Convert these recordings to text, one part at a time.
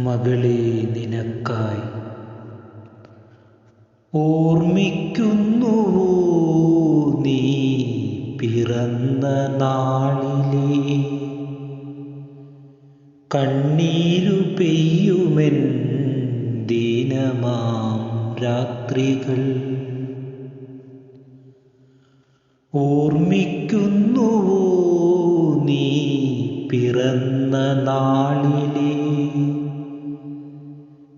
മകളേ നിനക്കായി ഓർമ്മിക്കുന്നുവോ നീ പിറന്ന നാളിലെ കണ്ണീരു പെയ്യുമെൻ ദീനമാം രാത്രികൾ? ഓർമ്മിക്കുന്നുവോ നീ പിറന്ന നാളിലെ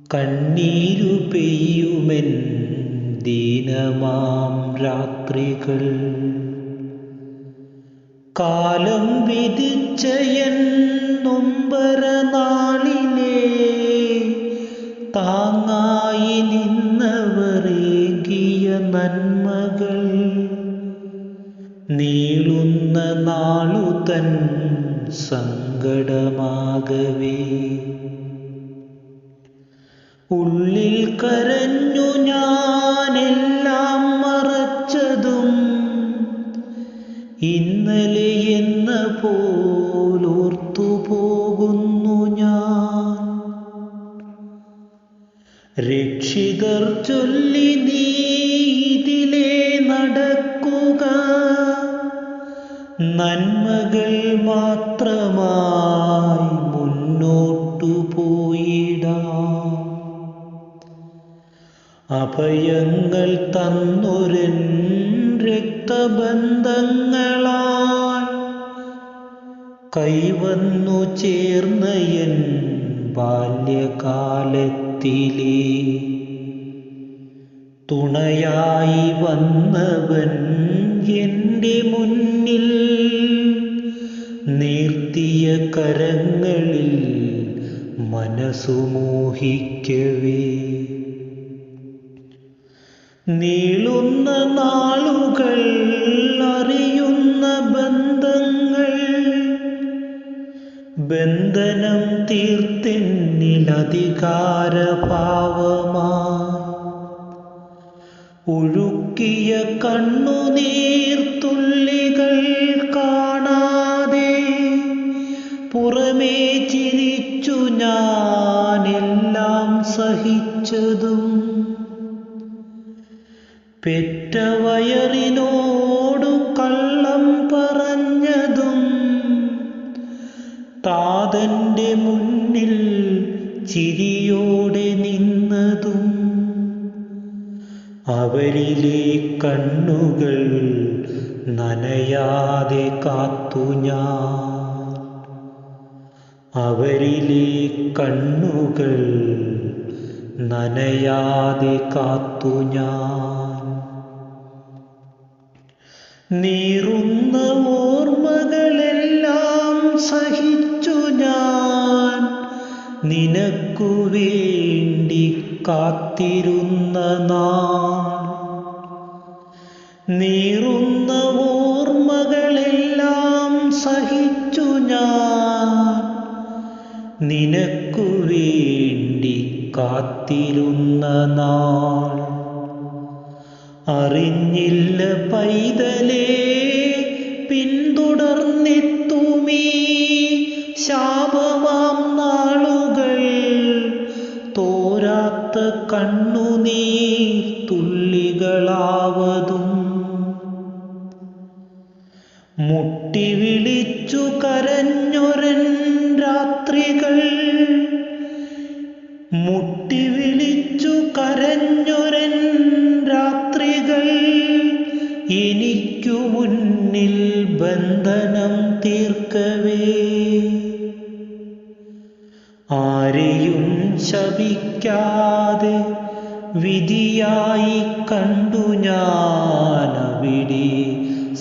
കണ്ണീരു പെയ്യുമെൻ ദീനമാം രാത്രികൾ? കാലം വിധിച്ച എൻ നൊമ്പര നാളിലെ താങ്ങായി നിന്നവരേകിയ നന്മകൾ നീളുന്ന നാളു തൻ സങ്കടമാകവേ ഉള്ളിൽ കരഞ്ഞു ഞാനെല്ലാം മറച്ചതും ഇന്നലെ എന്ന പോലോർത്തു പോകുന്നു ഞാൻ. രക്ഷിതർ ചൊല്ലി നീ ഇതിലേ നടക്കുക, നന്മകൾ മാത്രമായി മുന്നോട്ടു പോയിടാം. അഭയങ്ങൾ തന്നൊരൻ രക്തബന്ധങ്ങളാൽ കൈവന്നു ചേർന്ന എൻ ബാല്യകാലത്തിലെ തുണയായി വന്നവൻ എൻ്റെ മുന്നിൽ നീർത്തിയ കരങ്ങളിൽ മനസ്സു മോഹിക്കവേ നീളുന്ന നാളുകൾ അറിയുന്ന ബന്ധങ്ങൾ ബന്ധനം തീർത്തെന്നിൽ അധികാരഭാവമായി ഒഴുക്കിയ കണ്ണുനീർത്തുള്ളികൾ കാണാതെ പുറമേ ചിരിച്ചു ഞാനെല്ലാം സഹിച്ചതും പെറ്റ വയറിനോടു കള്ളം പറഞ്ഞതും താതൻ്റെ മുന്നിൽ ചിരിയോടെ നിന്നതും അവരിലെ കണ്ണുകൾ നനയാതെ കാത്തു ഞാൻ. അവരിലെ കണ്ണുകൾ നനയാതെ കാത്തു ഞാൻ. നീറുന്ന ഓർമ്മകളെല്ലാം സഹിച്ചു ഞാൻ നിനക്കു വേണ്ടി കാത്തിരുന്ന നാൾ. നീറുന്ന ഓർമ്മകളെല്ലാം സഹിച്ചു ഞാൻ നിനക്കു വേണ്ടി കാത്തിരുന്ന നാൾ. അറിഞ്ഞില്ല പൈതലേ പിന്തുടർന്നെത്തുമീ ശാപമാം നാളുകൾ, തോരാത്ത കണ്ണുനീർ തുള്ളികളാവതും. മുട്ടി വിളിച്ചു കരഞ്ഞൊരൻ രാത്രികൾ, മുട്ടി വിളിച്ചു കരഞ്ഞൊരൻ രാത്രികൾ എനിക്കു മുന്നിൽ ബന്ധനം തീർക്കവേ. ആരെയും ശപിക്കാതെ വിധിയായി കണ്ടു ഞാനവിടെ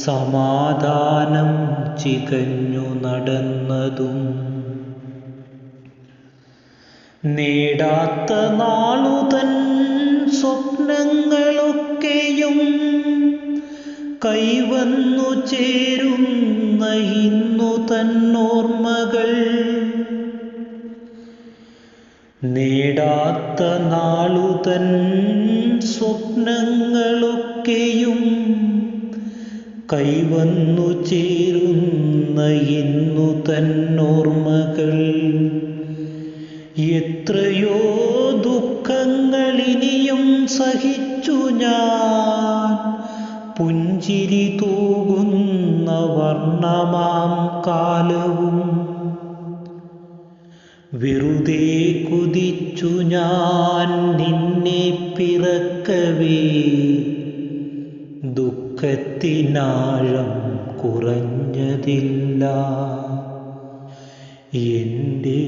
സമാധാനം ചികഞ്ഞു നടന്നതും. നേടാത്ത നാളുതൻ സ്വപ്നങ്ങളൊക്കെയും കൈവന്നു ചേരുന്ന ഇന്നു തന്നോർമ്മകൾ. നേടാത്ത നാളുതൻ സ്വപ്നങ്ങളൊക്കെയും കൈവന്നു ചേരുന്ന ഇന്നു തന്നോർമ്മകൾ. എത്രയോ ദുഃഖങ്ങളിനിയും സഹിച്ചു ഞാൻ, പുഞ്ചിരി തൂകുന്ന വർണ്ണമാം കാലവും വെറുതെ കുതിച്ചു ഞാൻ നിന്നെ പിറക്കവേ. ദുഃഖത്തിനാഴം കുറഞ്ഞതില്ല, എൻ്റെ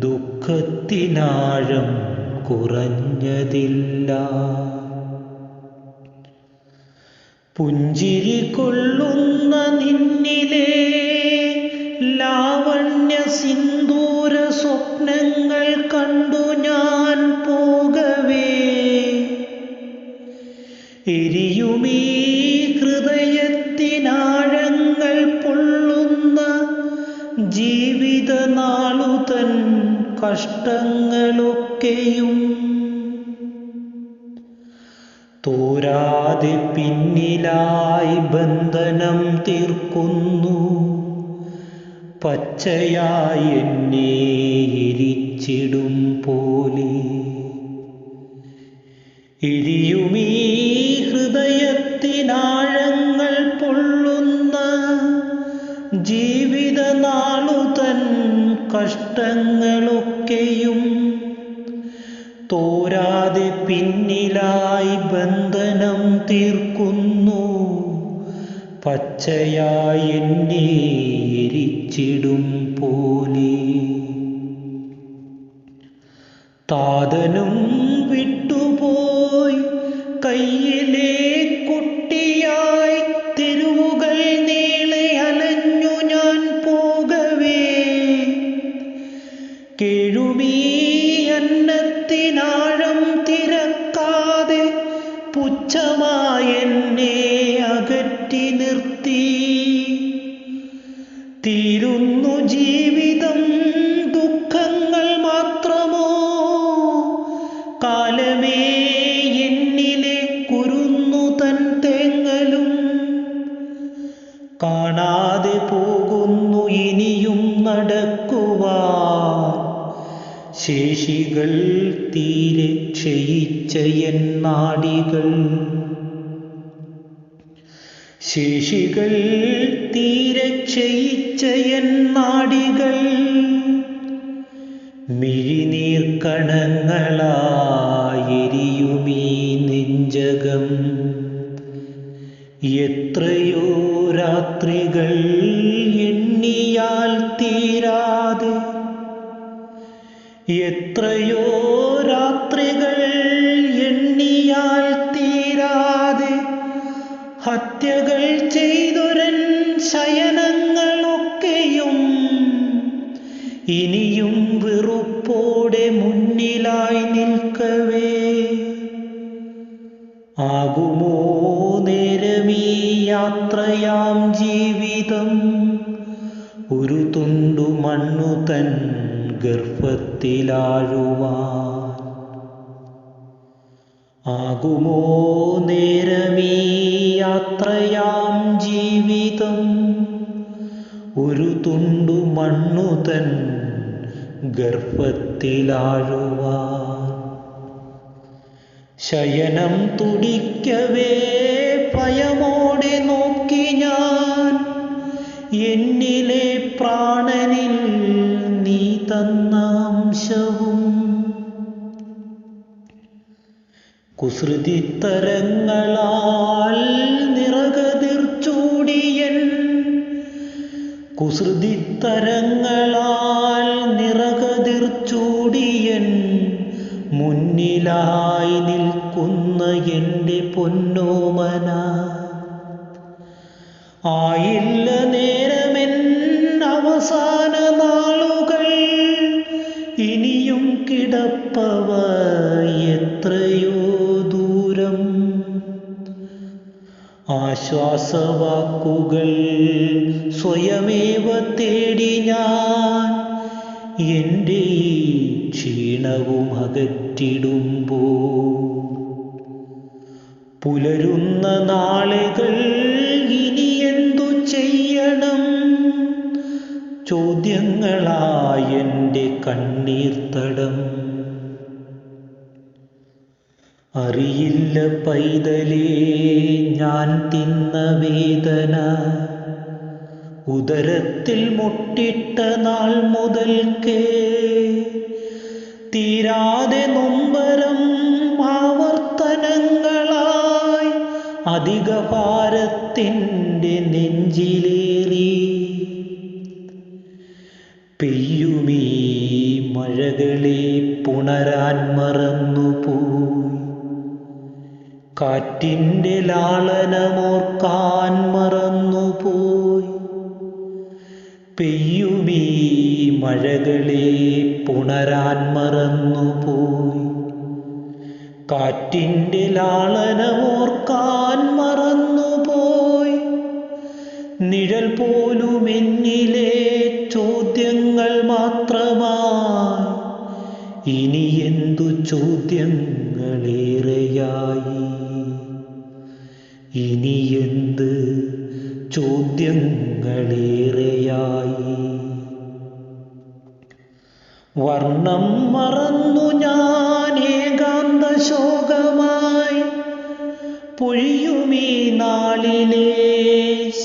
ദുഃഖത്തിനാഴം കുറഞ്ഞതില്ല. പുഞ്ചിരി കൊള്ളുന്ന നിന്നിലെ ലാവണ്യ സിന്ദൂര സ്വപ്നങ്ങൾ കണ്ടു ഞാൻ പോകവേ. എരിയുമീ ഹൃദയത്തിനാഴങ്ങൾ പൊള്ളുന്ന ജീവിതനാളുതൻ കഷ്ടങ്ങളൊക്കെയും തോരാതെ പിന്നിലായി ബന്ധനം തീർക്കുന്നു. പച്ചയായി എന്നെ എരിച്ചിടും പോലെ എരിയുമീ ഹൃദയത്തിനാഴങ്ങൾ പൊള്ളുന്ന ജീവിതനാളുതൻ കഷ്ടങ്ങളൊക്കെയും തോരാതെ പിന്നിലായി ബന്ധനം തീർക്കുന്നു. പച്ചയായി എന്നെ എരിച്ചിടും പോലെ താതനും വിട്ടുപോയി കയ്യിലെ കുട്ടിയായി തെരുവുകൾ നീളെ അലഞ്ഞു ഞാൻ പോകവേ. കേഴുമീ അന്നത്തിനാഴം തിരക്കാതെ പുച്ഛമായെന്നെ അകറ്റി നിർത്തി. തീരുന്നു ജീവിതം ദുഃഖങ്ങൾ മാത്രമോ, കാലമേ എന്നിലെ കുരുന്നു തൻ തേങ്ങലും. കാണാതെ പോകുന്നു ഇനിയും നടക്കുവാൻ ശേഷികൾ തീരെ ക്ഷയിച്ച എൻ നാഡികൾ. ശേഷികൾ തീരെ ക്ഷയിച്ച എൻ നാഡികൾ മിഴിനീർ കണങ്ങളായെരിയുമീ നെഞ്ചകം. എത്രയോ രാത്രികൾ എണ്ണിയാൽ തീരാതെ, എത്രയോ രാത്രികൾ എണ്ണിയാൽ തീരാതെ ഹത്യകൾ ചെയ്തൊരൻ ശയനങ്ങളൊക്കെയും ഇനിയും വെറുപ്പോടെ മുന്നിലായി നിൽക്കവേ. ആകുമോ നേരമീ യാത്രയാം ജീവിതം ഒരു തുണ്ടു മണ്ണു തൻ ഗർഭത്തിലാഴുവാൻ? ആകുമോ നേരമീ യാത്രയാം ജീവിതം ഒരു തുണ്ടു മണ്ണു തൻ ഗർഭത്തിലാഴുവാൻ? ശയനം തുടിക്കവേ ഭയമോടെ നോക്കി ഞാൻ എന്നിലെ പ്രാണനിൽ നീ തന്ന അംശവും. കുസൃതിത്തരങ്ങളാൽ നിറകതിർ ചൂടിയൻ, കുസൃതിത്തരങ്ങളാൽ നിറകതിർ ചൂടിയൻ മുന്നിലായി നിൽക്കുന്ന എൻ്റെ പൊന്നോമന. ആയില്ല നേരമെൻ അവസാന നാളുകൾ, ഇനിയും കിടപ്പവ എത്രയോ ദൂരം. ആശ്വാസവാക്കുകൾ സ്വയമേവ തേടി ഞാൻ എൻ്റെ ഈ ക്ഷീണവും അകറ്റിടുമ്പോൾ, പുലരുന്ന നാളുകൾ ഇനി എന്തു ചെയ്യണം? ചോദ്യങ്ങളായി എൻ്റെ കണ്ണിൽ കണ്ണീർത്തടം. അറിയില്ല പൈതലേ ഞാൻ തിന്ന വേദന, ഉദരത്തിൽ മുട്ടിട്ട നാൾ മുതൽക്കേ തീരാതെ നൊമ്പരം ആവർത്തനങ്ങളായി അധിക ഭാരത്തിൻ്റെ നെഞ്ചിലേറി. പെയ്യുമീ മഴകളെ പുണരാൻ മറന്നുപോയി, കാറ്റിൻ്റെ ലാളനമോർക്കാൻ മറന്നുപോയി. പെയ്യുമീ മഴകളെ പുണരാൻ മറന്നുപോയി, കാറ്റിൻ്റെ ലാളനമോർക്കാൻ മറന്നുപോയി. നിഴൽ പോലും എന്നിലെ ചോദ്യങ്ങൾ മാത്രമായി, ഇനി എന്തു ചോദ്യങ്ങളേറെയായി, ഇനി എന്ത് ചോദ്യങ്ങളേറെയായി. വർണ്ണം മറന്നു ഞാൻ ഏകാന്ത ശോകമായി, പൊഴിയുമീ നാളിലെ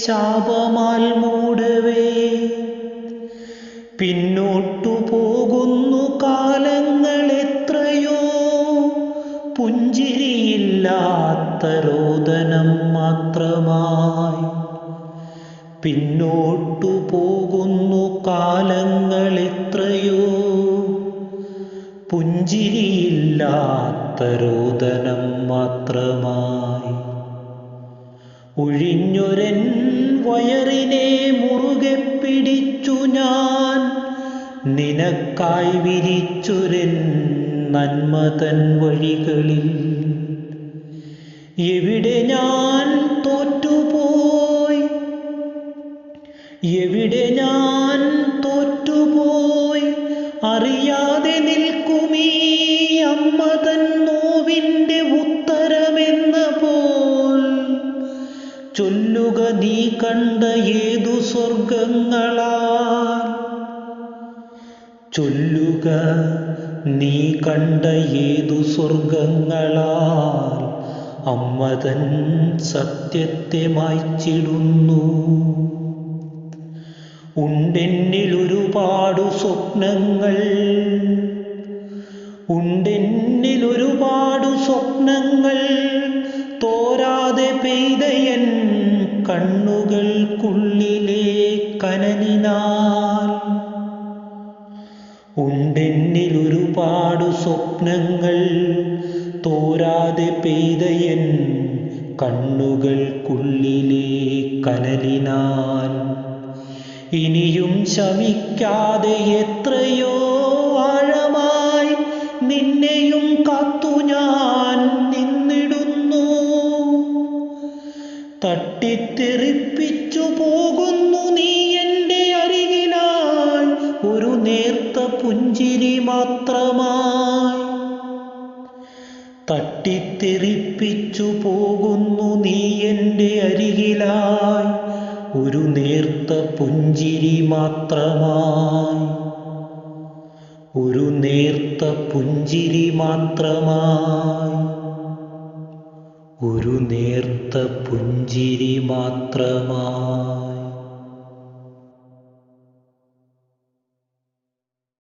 ശാപമാൽ മൂടവേ. പിന്നോട്ടു പോകുന്നു കാലങ്ങൾ എത്രയോ, പുഞ്ചിരിയില്ലാത്ത രോദനം മാത്രമായി. പിന്നോട്ടു പോകുന്നു കാലങ്ങൾ എത്രയോ, പുഞ്ചിരിയില്ലാത്ത രോദനം മാത്രമായി. ഒഴിഞ്ഞൊരൻ വയറിനെ മുറുകെ പിടിച്ചു ഞാൻ, നിനക്കായി വിരിച്ചൊരൻ നന്മതൻ വഴികളിൽ. എവിടെ ഞാൻ തോറ്റുപോയി, എവിടെ ഞാൻ തോറ്റുപോയി, അറിയാതെ നിൽക്കുമീ അമ്മതൻ നോവിൻ്റെ ഉത്തരമെന്ന പോൽ. ചൊല്ലുക നീ കണ്ട ഏതു സ്വർഗങ്ങളാൽ, ചൊല്ലുക നീ കണ്ട ഏതു സ്വർഗങ്ങളാൽ അമ്മതൻ സത്യത്തെ മായ്ച്ചിടുന്നു. ഉണ്ടെന്നിൽ ഒരുപാടു സ്വപ്നങ്ങൾ, ഉണ്ടെന്നിൽ ഒരുപാടു സ്വപ്നങ്ങൾ, തോരാതെ പെയ്തയൻ കണ്ണുകൾക്കുള്ളിലെ കനലിനാൽ. ഉണ്ടെന്നിൽ ഒരുപാടു സ്വപ്നങ്ങൾ, തോരാതെ പെയ്തയൻ കണ്ണുകൾക്കുള്ളിലെ കനലിനാൽ. ഇനിയും ശമിക്കാതെ എത്രയോ ആഴമായി നിന്നെയും കാത്തു ഞാൻ നിന്നിടുന്നു. തട്ടിത്തെറിപ്പിച്ചു പോകുന്നു നീ എൻ്റെ അരികിലായി, ഒരു നേർത്ത പുഞ്ചിരി മാത്രമായി. തട്ടിത്തെറിപ്പിച്ചു പോകുന്നു നീ എൻ്റെ അരികിലായി, ഒരു നേർത്ത പുഞ്ചിരി മാത്രമായി. ഒരു നേർത്ത പുഞ്ചിരി മാത്രമായി, ഒരു നേർത്ത പുഞ്ചിരി മാത്രമായി.